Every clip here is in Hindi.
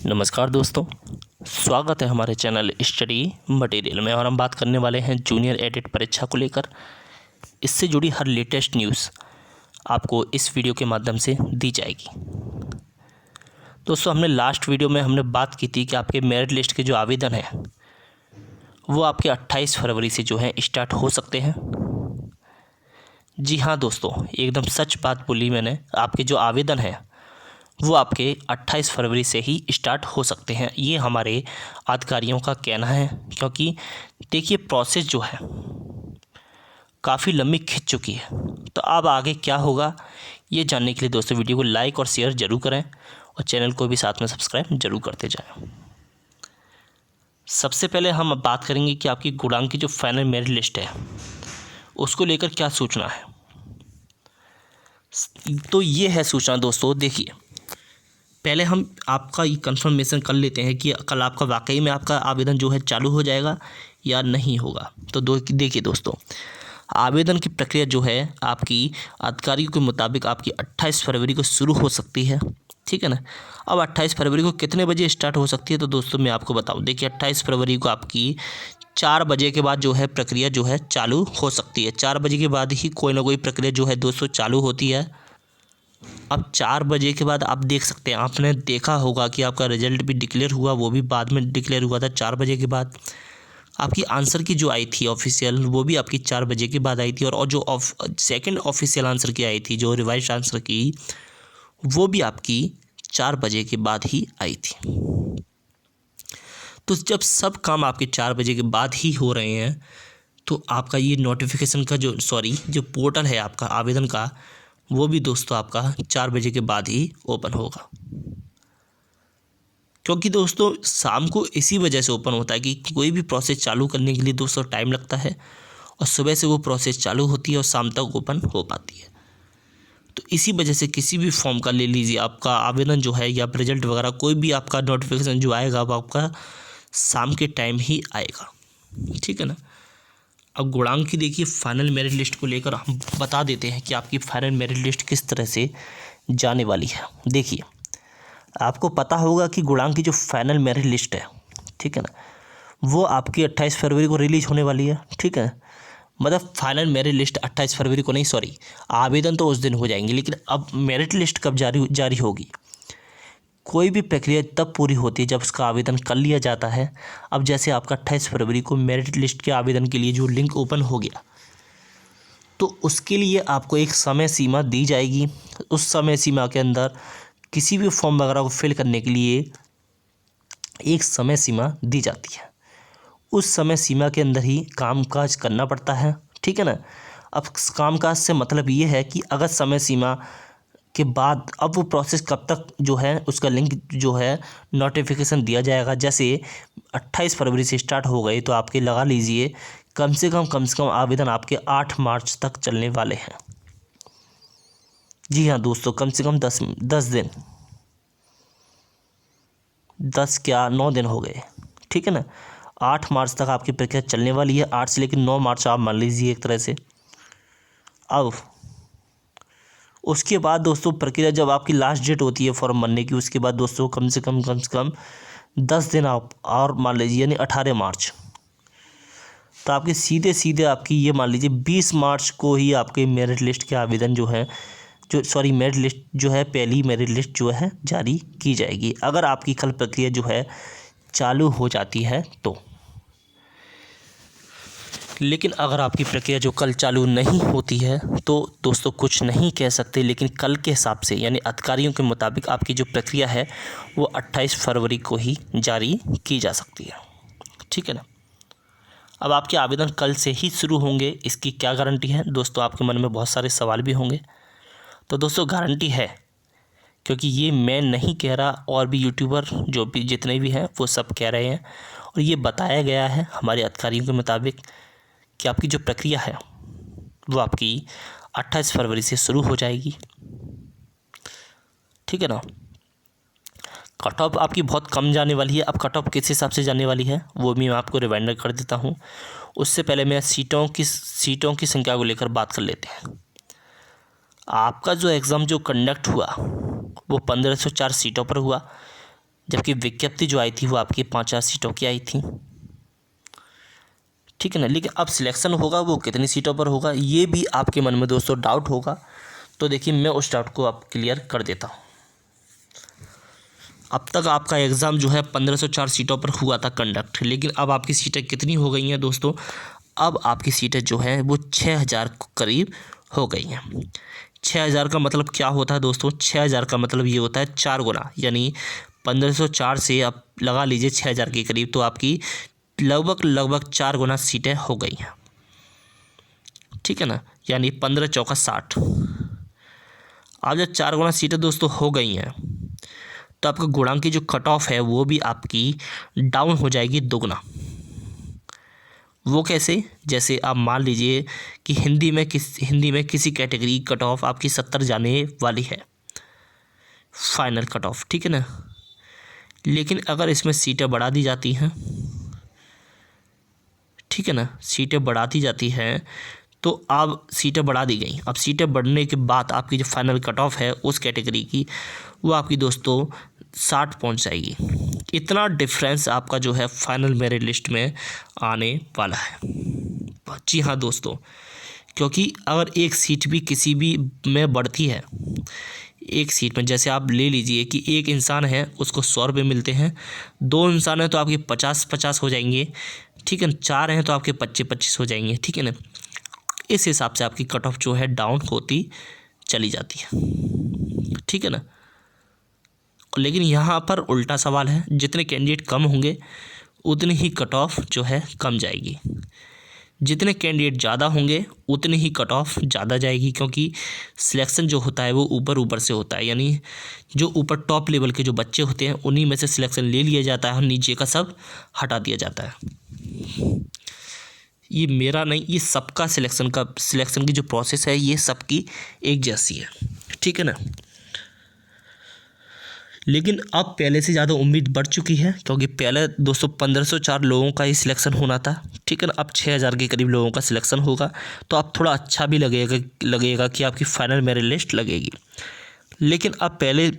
नमस्कार दोस्तों, स्वागत है हमारे चैनल स्टडी मटेरियल में। और हम बात करने वाले हैं जूनियर एडिट परीक्षा को लेकर। इससे जुड़ी हर लेटेस्ट न्यूज़ आपको इस वीडियो के माध्यम से दी जाएगी। दोस्तों, हमने लास्ट वीडियो में बात की थी कि आपके मेरिट लिस्ट के जो आवेदन हैं वो आपके 28 फरवरी से जो है स्टार्ट हो सकते हैं। जी हाँ दोस्तों, एकदम सच बात बोली मैंने। आपके जो आवेदन हैं वो आपके 28 फरवरी से ही स्टार्ट हो सकते हैं, ये हमारे अधिकारियों का कहना है। क्योंकि देखिए, प्रोसेस जो है काफ़ी लंबी खिंच चुकी है। तो अब आगे क्या होगा ये जानने के लिए दोस्तों वीडियो को लाइक और शेयर ज़रूर करें और चैनल को भी साथ में सब्सक्राइब जरूर करते जाएं। सबसे पहले हम अब बात करेंगे कि आपकी गुणांक की जो फाइनल मेरिट लिस्ट है उसको लेकर क्या सूचना है। तो ये है सूचना दोस्तों। देखिए, पहले हम आपका ये कंफर्मेशन कर लेते हैं कि कल आपका वाकई में आपका आवेदन जो है चालू हो जाएगा या नहीं होगा। तो देखिए दोस्तों, आवेदन की प्रक्रिया जो है आपकी अधिकारियों के मुताबिक आपकी 28 फरवरी को शुरू हो सकती है, ठीक है ना। अब 28 फरवरी को कितने बजे स्टार्ट हो सकती है, तो दोस्तों मैं आपको बताऊं। देखिए, 28 फरवरी को आपकी 4 बजे के बाद जो है प्रक्रिया जो है चालू हो सकती है। 4 बजे के बाद ही कोई ना कोई प्रक्रिया जो है दोस्तों चालू होती है। अब 4 बजे के बाद आप देख सकते हैं, आपने देखा होगा कि आपका रिजल्ट भी डिक्लेयर हुआ, वो भी बाद में डिक्लेयर हुआ था 4 बजे के बाद। आपकी आंसर की जो आई थी ऑफिशियल, वो भी आपकी 4 बजे के बाद आई थी। और जो सेकंड ऑफिशियल आंसर की आई थी, जो रिवाइज आंसर की, वो भी आपकी 4 बजे के बाद ही आई थी। तो जब सब काम आपके 4 बजे के बाद ही हो रहे हैं तो आपका ये नोटिफिकेशन का जो पोर्टल है आपका आवेदन का, वो भी दोस्तों आपका 4 बजे के बाद ही ओपन होगा। क्योंकि दोस्तों शाम को इसी वजह से ओपन होता है कि कोई भी प्रोसेस चालू करने के लिए दोस्तों टाइम लगता है, और सुबह से वो प्रोसेस चालू होती है और शाम तक ओपन हो पाती है। तो इसी वजह से किसी भी फॉर्म का ले लीजिए, आपका आवेदन जो है या रिजल्ट वगैरह कोई भी आपका नोटिफिकेशन जो आएगा वो आपका शाम के टाइम ही आएगा, ठीक है ना। अब गुणांक की देखिए फाइनल मेरिट लिस्ट को लेकर हम बता देते हैं कि आपकी फाइनल मेरिट लिस्ट किस तरह से जाने वाली है। देखिए, आपको पता होगा कि गुणांक की जो फाइनल मेरिट लिस्ट है, ठीक है ना, वो आपकी 28 फरवरी को रिलीज होने वाली है, ठीक है। मतलब फाइनल मेरिट लिस्ट 28 फरवरी को नहीं, आवेदन तो उस दिन हो जाएंगे, लेकिन अब मेरिट लिस्ट कब जारी होगी। कोई भी प्रक्रिया तब पूरी होती है जब उसका आवेदन कर लिया जाता है। अब जैसे आपका 28 फरवरी को मेरिट लिस्ट के आवेदन के लिए जो लिंक ओपन हो गया, तो उसके लिए आपको एक समय सीमा दी जाएगी। उस समय सीमा के अंदर किसी भी फॉर्म वगैरह को फिल करने के लिए एक समय सीमा दी जाती है। उस समय सीमा के अंदर ही कामकाज करना पड़ता है, ठीक है ना। अब कामकाज से मतलब ये है कि अगर समय सीमा के बाद अब वो प्रोसेस कब तक जो है उसका लिंक जो है नोटिफिकेशन दिया जाएगा। जैसे 28 फरवरी से स्टार्ट हो गए तो आपके लगा लीजिए कम से कम आवेदन आपके 8 मार्च तक चलने वाले हैं। जी हाँ दोस्तों, कम से कम 10 दिन, 10 क्या 9 दिन हो गए, ठीक है ना। 8 मार्च तक आपकी प्रक्रिया चलने वाली है। 8 से लेकर 9 मार्च आप मान लीजिए एक तरह से। अब उसके बाद दोस्तों प्रक्रिया जब आपकी लास्ट डेट होती है फॉर्म भरने की, उसके बाद दोस्तों कम से कम 10 दिन आप और मान लीजिए, यानी 18 मार्च। तो आपके सीधे आपकी ये मान लीजिए 20 मार्च को ही आपके मेरिट लिस्ट के आवेदन जो है मेरिट लिस्ट जो है, पहली मेरिट लिस्ट जो है जारी की जाएगी, अगर आपकी कल प्रक्रिया जो है चालू हो जाती है तो। लेकिन अगर आपकी प्रक्रिया जो कल चालू नहीं होती है तो दोस्तों कुछ नहीं कह सकते, लेकिन कल के हिसाब से यानी अधिकारियों के मुताबिक आपकी जो प्रक्रिया है वो 28 फरवरी को ही जारी की जा सकती है, ठीक है ना। अब आपके आवेदन कल से ही शुरू होंगे, इसकी क्या गारंटी है दोस्तों, आपके मन में बहुत सारे सवाल भी होंगे। तो दोस्तों गारंटी है, क्योंकि ये मैं नहीं कह रहा, और भी यूट्यूबर जो भी जितने भी हैं वो सब कह रहे हैं, और ये बताया गया है हमारे अधिकारियों के मुताबिक कि आपकी जो प्रक्रिया है वो आपकी 28 फरवरी से शुरू हो जाएगी, ठीक है ना। कट ऑफ आपकी बहुत कम जाने वाली है। अब कट ऑफ किस हिसाब से जाने वाली है वो भी मैं आपको रिमाइंडर कर देता हूँ। उससे पहले मैं सीटों की संख्या को लेकर बात कर लेते हैं। आपका जो एग्ज़ाम जो कंडक्ट हुआ वो 1504 सीटों पर हुआ। जबकि विज्ञप्ति जो आई थी वो आपकी 5,000 सीटों की आई थी, ठीक है ना। लेकिन अब सिलेक्शन होगा वो कितनी सीटों पर होगा, ये भी आपके मन में दोस्तों डाउट होगा। तो देखिए मैं उस डाउट को अब क्लियर कर देता हूँ। अब तक आपका एग्ज़ाम जो है 1504 सीटों पर हुआ था कंडक्ट, लेकिन अब आपकी सीटें कितनी हो गई हैं दोस्तों, अब आपकी सीटें जो हैं वो 6,000 करीब हो गई हैं। 6,000 का मतलब क्या होता है दोस्तों, 6,000 का मतलब ये होता है 4 गुना, यानी 1504 से आप लगा लीजिए 6,000 के करीब, तो आपकी लगभग 4 गुना सीटें हो गई हैं, ठीक है ना। यानी 15 चौका 60। अब जब 4 गुना सीटें दोस्तों हो गई हैं तो आपका गुणांक की जो कट ऑफ है वो भी आपकी डाउन हो जाएगी दुगना। वो कैसे, जैसे आप मान लीजिए कि हिंदी में किसी कैटेगरी की कट ऑफ आपकी 70 जाने वाली है, फाइनल कट ऑफ, ठीक है ना। लेकिन अगर इसमें सीटें बढ़ा दी जाती हैं, ठीक है ना, सीटें बढ़ा दी जाती हैं, तो अब सीटें बढ़ा दी गई। अब सीटें बढ़ने के बाद आपकी जो फाइनल कट ऑफ है उस कैटेगरी की वो आपकी दोस्तों 60 पहुंच जाएगी। इतना डिफरेंस आपका जो है फाइनल मेरिट लिस्ट में आने वाला है। जी हाँ दोस्तों, क्योंकि अगर एक सीट भी किसी भी में बढ़ती है, एक सीट में जैसे आप ले लीजिए कि एक इंसान है उसको 100 रुपये मिलते हैं, 2 इंसान हैं तो आपके 50-50 हो जाएंगे, ठीक है, 4 हैं तो आपके 25-25 हो जाएंगे, ठीक है ना। इस हिसाब से आपकी कट ऑफ जो है डाउन होती चली जाती है, ठीक है ना। लेकिन यहाँ पर उल्टा सवाल है, जितने कैंडिडेट कम होंगे उतनी ही कट ऑफ जो है कम जाएगी, जितने कैंडिडेट ज़्यादा होंगे उतनी ही कट ऑफ ज़्यादा जाएगी, क्योंकि सिलेक्शन जो होता है वो ऊपर से होता है, यानी जो ऊपर टॉप लेवल के जो बच्चे होते हैं उन्हीं में से सिलेक्शन ले लिया जाता है और नीचे का सब हटा दिया जाता है। ये मेरा नहीं, ये सबका सिलेक्शन की जो प्रोसेस है ये सबकी एक जैसी है, ठीक है ना। लेकिन अब पहले से ज़्यादा उम्मीद बढ़ चुकी है, क्योंकि पहले दोस्तों 1504 लोगों का ही सिलेक्शन होना था, ठीक है ना। अब 6,000 के करीब लोगों का सिलेक्शन होगा, तो अब थोड़ा अच्छा भी लगेगा कि आपकी फाइनल मेरिट लिस्ट लगेगी। लेकिन अब पहले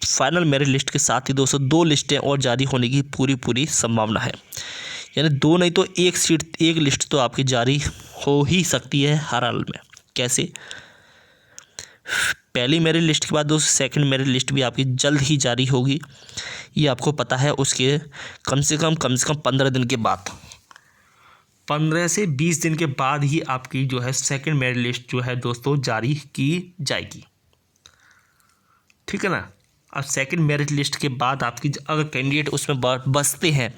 फाइनल मेरिट लिस्ट के साथ ही दोस्तों 2 लिस्टें और जारी होने की पूरी संभावना है, यानी 2 नहीं तो एक लिस्ट तो आपकी जारी हो ही सकती है हर हाल में। कैसे, पहली मेरिट लिस्ट के बाद दोस्तों सेकंड मेरिट लिस्ट भी आपकी जल्द ही जारी होगी, ये आपको पता है। उसके कम से कम 15 दिन के बाद, 15 से 20 दिन के बाद ही आपकी जो है सेकंड मेरिट लिस्ट जो है दोस्तों जारी की जाएगी, ठीक है ना। अब सेकंड मेरिट लिस्ट के बाद आपकी अगर कैंडिडेट उसमें बसते हैं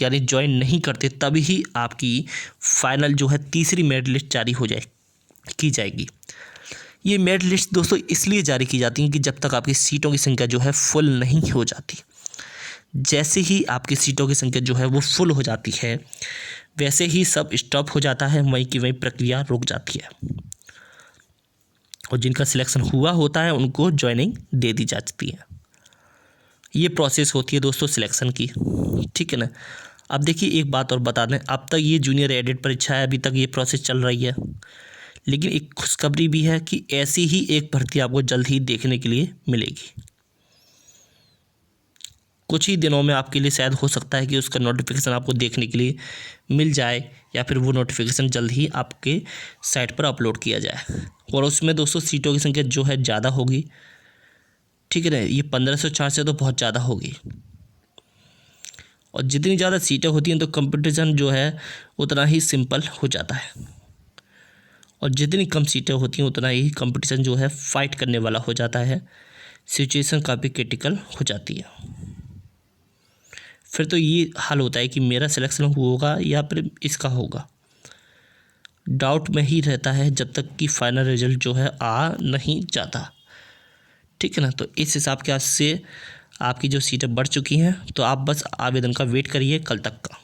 यानी ज्वाइन नहीं करते, तभी ही आपकी फाइनल जो है तीसरी मेरिट लिस्ट जारी की जाएगी। ये मेरिट लिस्ट दोस्तों इसलिए जारी की जाती है कि जब तक आपकी सीटों की संख्या जो है फुल नहीं हो जाती। जैसे ही आपकी सीटों की संख्या जो है वो फुल हो जाती है वैसे ही सब स्टॉप हो जाता है, वहीं की वहीं प्रक्रिया रुक जाती है और जिनका सिलेक्शन हुआ होता है उनको ज्वाइनिंग दे दी जाती है। ये प्रोसेस होती है दोस्तों सिलेक्शन की, ठीक है ना। अब देखिए एक बात और बता दें, अब तक ये जूनियर एडेड परीक्षा है, अभी तक ये प्रोसेस चल रही है, लेकिन एक खुशखबरी भी है कि ऐसी ही एक भर्ती आपको जल्द ही देखने के लिए मिलेगी। कुछ ही दिनों में आपके लिए शायद हो सकता है कि उसका नोटिफिकेशन आपको देखने के लिए मिल जाए, या फिर वो नोटिफिकेशन जल्द ही आपके साइट पर अपलोड किया जाए। और उसमें दोस्तों सीटों की संख्या जो है ज़्यादा होगी, ठीक है ना। ये 1504 से तो बहुत ज़्यादा होगी, और जितनी ज़्यादा सीटें होती हैं तो कंपटीशन जो है उतना ही सिंपल हो जाता है, और जितनी कम सीटें होती हैं उतना ही कंपटीशन जो है फाइट करने वाला हो जाता है, सिचुएशन काफ़ी क्रिटिकल हो जाती है। फिर तो ये हाल होता है कि मेरा सिलेक्शन होगा या फिर इसका होगा, डाउट में ही रहता है जब तक कि फाइनल रिजल्ट जो है आ नहीं जाता, ठीक है ना। तो इस हिसाब के से आपकी जो सीटें बढ़ चुकी हैं, तो आप बस आवेदन का वेट करिए कल तक का।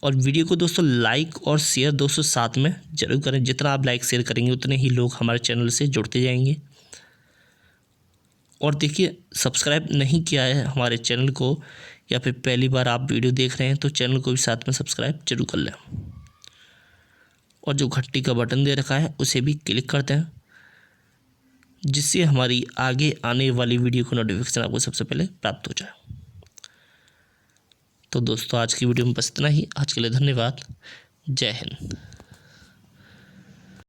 और वीडियो को दोस्तों लाइक और शेयर दोस्तों साथ में ज़रूर करें, जितना आप लाइक शेयर करेंगे उतने ही लोग हमारे चैनल से जुड़ते जाएंगे। और देखिए सब्सक्राइब नहीं किया है हमारे चैनल को, या फिर पहली बार आप वीडियो देख रहे हैं तो चैनल को भी साथ में सब्सक्राइब जरूर कर लें, और जो घंटी का बटन दे रखा है उसे भी क्लिक करते हैं, जिससे हमारी आगे आने वाली वीडियो का नोटिफिकेशन आपको सबसे पहले प्राप्त हो जाए। तो दोस्तों आज की वीडियो में बस इतना ही। आज के लिए धन्यवाद। जय हिंद।